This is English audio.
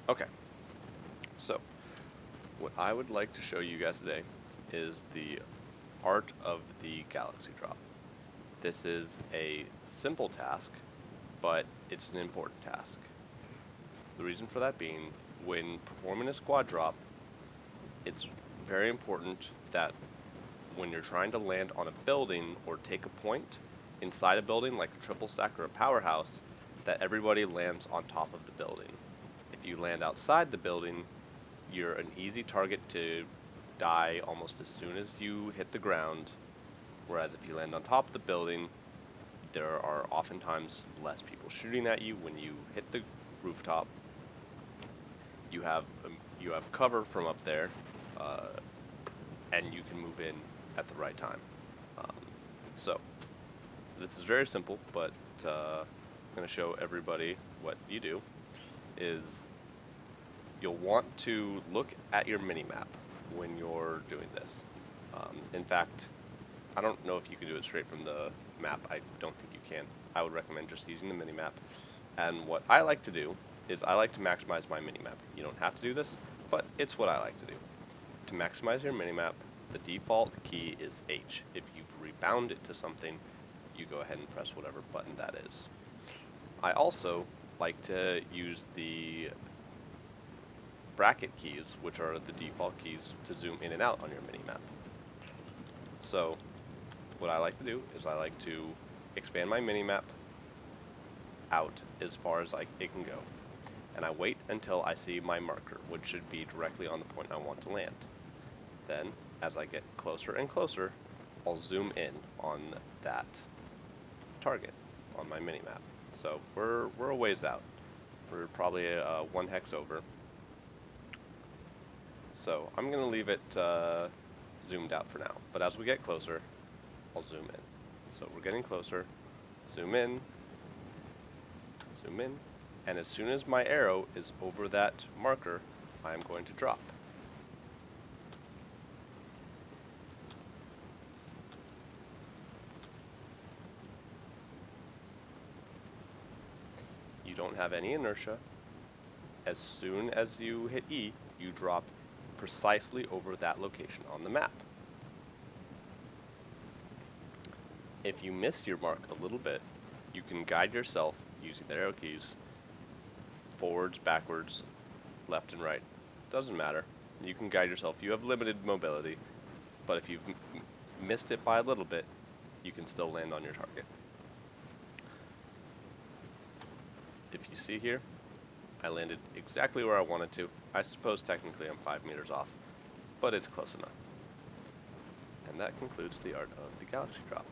Okay, so what I would like to show you guys today is the art of the galaxy drop. This is a simple task, but it's an important task. The reason for that being, when performing a squad drop, it's very important that when you're trying to land on a building or take a point inside a building like a triple stack or a powerhouse, that everybody lands on top of the building. If you land outside the building, you're an easy target to die almost as soon as you hit the ground, whereas if you land on top of the building, there are oftentimes less people shooting at you when you hit the rooftop. You have cover from up there, uh, and you can move in at the right time. Um, so this is very simple, but I'm going to show everybody what you do. Is you'll want to look at your mini-map when you're doing this. In fact, I don't know if you can do it straight from the map. I don't think you can. I would recommend just using the mini-map. And what I like to do is I like to maximize my mini-map. You don't have to do this, but it's what I like to do. To maximize your mini-map, the default key is H. If you've rebound it to something, you go ahead and press whatever button that is. I also like to use the bracket keys, which are the default keys to zoom in and out on your mini-map. So what I like to do is I like to expand my mini-map out as far as it can go. And I wait until I see my marker, which should be directly on the point I want to land. Then, as I get closer and closer, I'll zoom in on that target on my mini-map. So we're a ways out. We're probably one hex over. So I'm going to leave it zoomed out for now. But as we get closer, I'll zoom in. So we're getting closer. Zoom in. Zoom in. And as soon as my arrow is over that marker, I'm going to drop. You don't have any inertia. As soon as you hit E, you drop precisely over that location on the map. If you miss your mark a little bit, you can guide yourself using the arrow keys forwards, backwards, left and right. Doesn't matter. You can guide yourself. You have limited mobility, but if you've missed it by a little bit, you can still land on your target. If you see here, I landed exactly where I wanted to. I suppose technically I'm 5 meters off, but it's close enough. And that concludes the art of the galaxy drop.